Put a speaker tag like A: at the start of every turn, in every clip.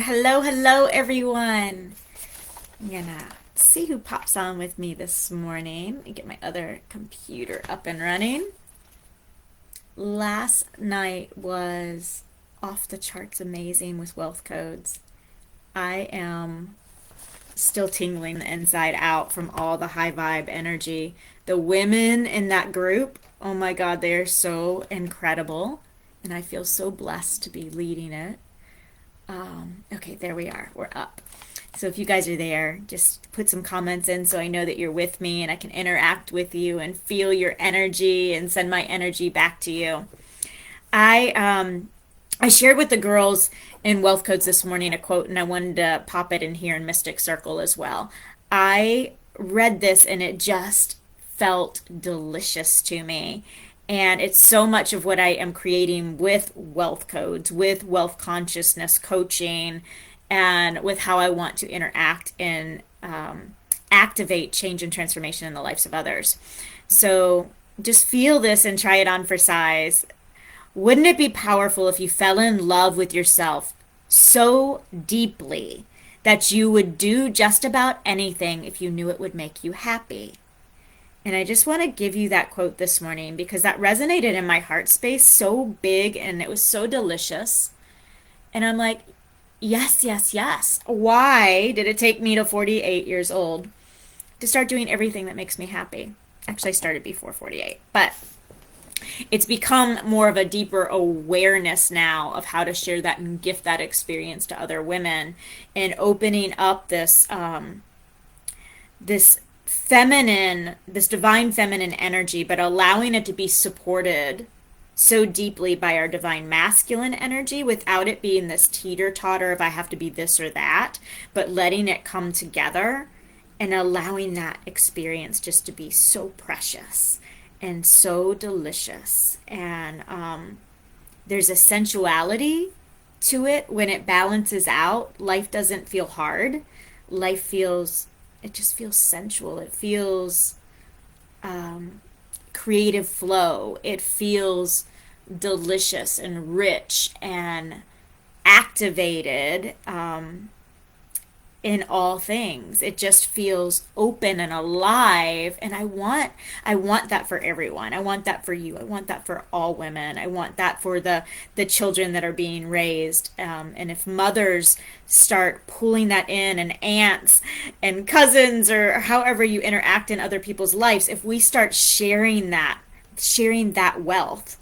A: Hello, hello, everyone. I'm gonna see who pops on with me this morning and get my other computer up and running. Last night was off the charts amazing with wealth codes. I am still tingling the inside out from all the high vibe energy. The women in that group, oh my God, they are so incredible. And I feel so blessed to be leading it. Okay, there we are. We're up. So if you guys are there, just put some comments in so I know that you're with me and I can interact with you and feel your energy and send my energy back to you. I shared with the girls in Wealth Codes this morning a quote, and I wanted to pop it in here in Mystic Circle as well. I read this and it just felt delicious to me. And it's so much of what I am creating with wealth codes, with wealth consciousness coaching, and with how I want to interact and activate change and transformation in the lives of others. So just feel this and try it on for size. Wouldn't it be powerful if you fell in love with yourself so deeply that you would do just about anything if you knew it would make you happy? And I just want to give you that quote this morning because that resonated in my heart space so big and it was so delicious. And I'm like, yes, yes, yes. Why did it take me to 48 years old to start doing everything that makes me happy? Actually, I started before 48, but it's become more of a deeper awareness now of how to share that and gift that experience to other women and opening up this feminine, this divine feminine energy, but allowing it to be supported so deeply by our divine masculine energy without it being this teeter-totter of I have to be this or that, but letting it come together and allowing that experience just to be so precious and so delicious. And there's a sensuality to it when it balances out. Life doesn't feel hard. It just feels sensual. It feels creative flow. It feels delicious and rich and activated in all things. It just feels open and alive, and I want that for everyone. I want that for you. I want that for all women. I want that for the children that are being raised. And if mothers start pulling that in, and aunts and cousins, or however you interact in other people's lives, if we start sharing that wealth,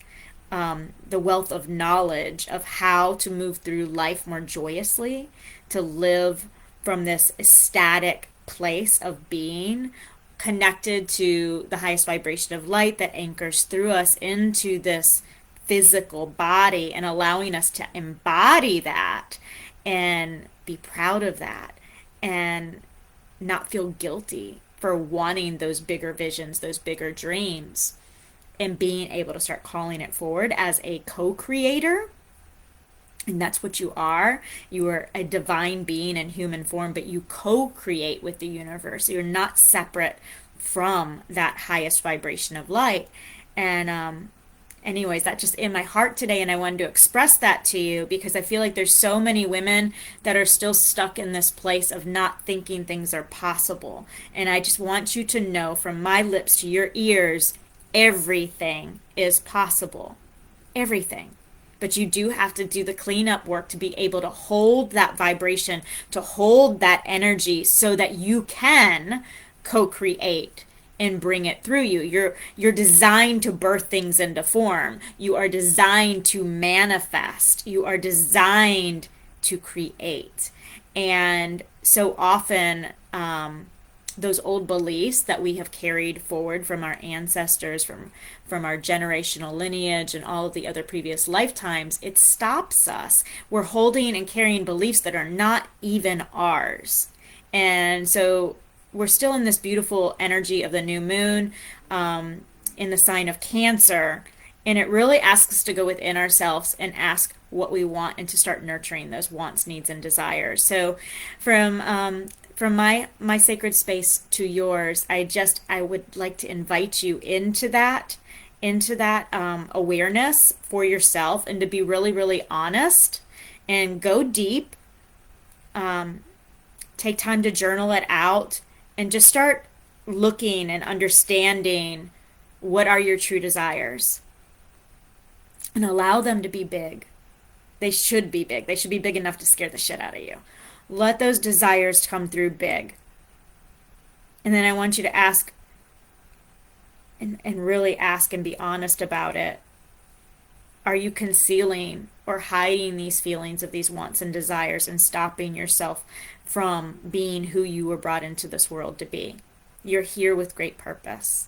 A: the wealth of knowledge of how to move through life more joyously, to live from this ecstatic place of being connected to the highest vibration of light that anchors through us into this physical body, and allowing us to embody that and be proud of that and not feel guilty for wanting those bigger visions, those bigger dreams, and being able to start calling it forward as a co-creator. And that's what you are. You are a divine being in human form, but you co-create with the universe. You're not separate from that highest vibration of light. And anyways, that's just in my heart today, and I wanted to express that to you because I feel like there's so many women that are still stuck in this place of not thinking things are possible. And I just want you to know, from my lips to your ears, everything is possible. Everything. But you do have to do the cleanup work to be able to hold that vibration, to hold that energy so that you can co-create and bring it through you. You're designed to birth things into form. You are designed to manifest. You are designed to create. And so often, those old beliefs that we have carried forward from our ancestors, from our generational lineage and all of the other previous lifetimes, it stops us. We're holding and carrying beliefs that are not even ours. And so we're still in this beautiful energy of the new moon in the sign of Cancer. And it really asks us to go within ourselves and ask what we want and to start nurturing those wants, needs, and desires. So from my sacred space to yours, I would like to invite you into that awareness for yourself, and to be really, really honest and go deep Take time to journal it out and just start looking and understanding what are your true desires and allow them to be big. They should be big. They should be big enough to scare the shit out of you. Let those desires come through big. And then I want you to ask and really ask and be honest about it. Are you concealing or hiding these feelings of these wants and desires and stopping yourself from being who you were brought into this world to be? You're here with great purpose.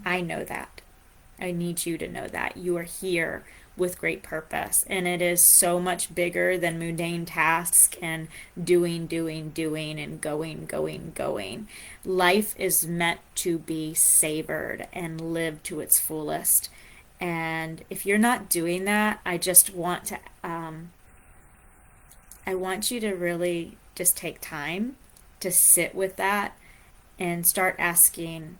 A: I know that. I need you to know that. You are here with great purpose. And it is so much bigger than mundane tasks and doing, and going. Life is meant to be savored and lived to its fullest. And if you're not doing that, I just want to, I want you to really just take time to sit with that and start asking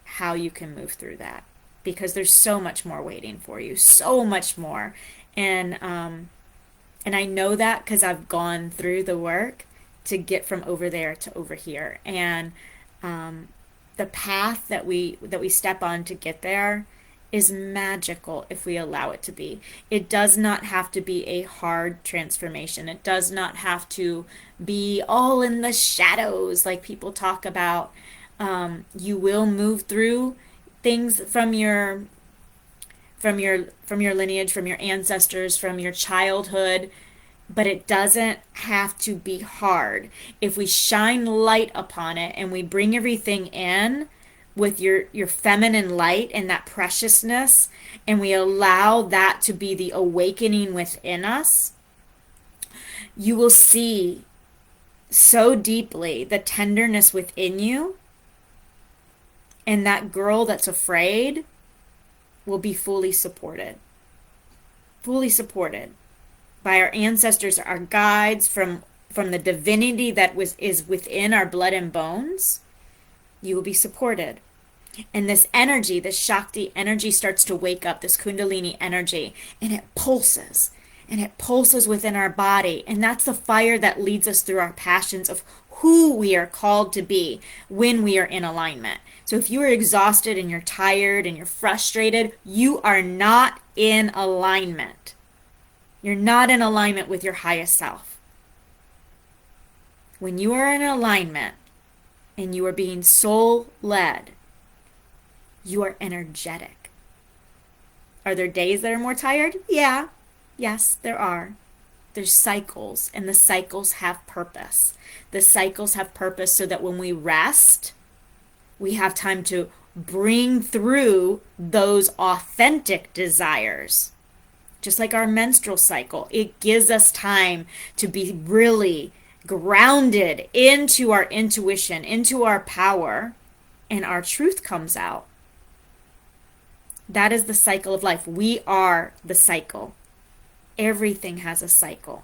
A: how you can move through that. Because there's so much more waiting for you, so much more. And I know that because I've gone through the work to get from over there to over here. And the path that we step on to get there is magical if we allow it to be. It does not have to be a hard transformation. It does not have to be all in the shadows like people talk about. You will move through things from your lineage, from your ancestors, from your childhood, but it doesn't have to be hard. If we shine light upon it and we bring everything in with your feminine light and that preciousness, and we allow that to be the awakening within us, you will see so deeply the tenderness within you. And that girl that's afraid will be fully supported by our ancestors, our guides, from the divinity that is within our blood and bones. You will be supported. And this energy, this Shakti energy, starts to wake up, this Kundalini energy, and it pulses. And it pulses within our body. And that's the fire that leads us through our passions of who we are called to be when we are in alignment. So if you are exhausted and you're tired and you're frustrated, you are not in alignment. You're not in alignment with your highest self. When you are in alignment and you are being soul-led, you are energetic. Are there days that are more tired? Yeah. Yes, there are. There's cycles, and the cycles have purpose. The cycles have purpose so that when we rest, we have time to bring through those authentic desires. Just like our menstrual cycle, it gives us time to be really grounded into our intuition, into our power, and our truth comes out. That is the cycle of life. We are the cycle. Everything has a cycle.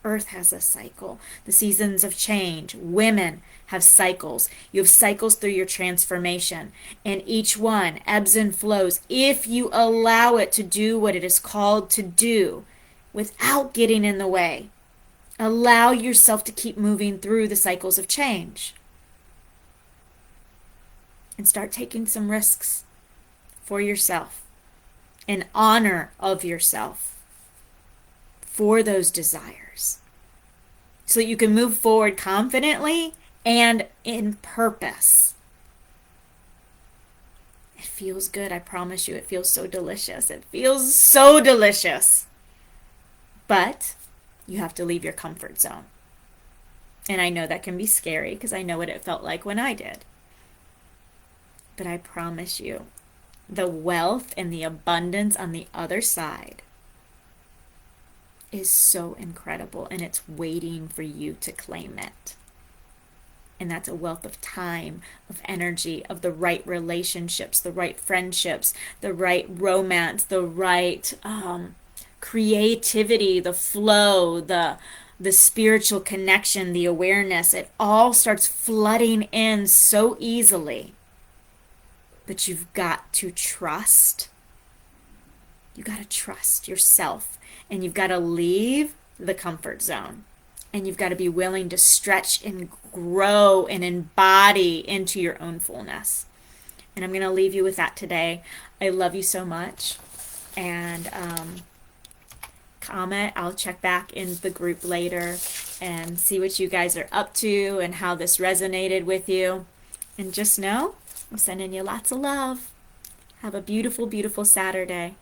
A: Earth has a cycle. The seasons of change. Women have cycles. You have cycles through your transformation. And each one ebbs and flows if you allow it to do what it is called to do without getting in the way. Allow yourself to keep moving through the cycles of change. And start taking some risks for yourself in honor of yourself for those desires so that you can move forward confidently and in purpose. It feels good, I promise you. It feels so delicious. It feels so delicious. But you have to leave your comfort zone. And I know that can be scary because I know what it felt like when I did. But I promise you, the wealth and the abundance on the other side is so incredible, and it's waiting for you to claim it. And that's a wealth of time, of energy, of the right relationships, the right friendships, the right romance, the right creativity, the flow, the spiritual connection, the awareness. It all starts flooding in so easily. But you've got to trust. You got to trust yourself, and you've got to leave the comfort zone and you've got to be willing to stretch and grow and embody into your own fullness. And I'm going to leave you with that today. I love you so much. And comment. I'll check back in the group later and see what you guys are up to and how this resonated with you. And just know, I'm sending you lots of love. Have a beautiful, beautiful Saturday.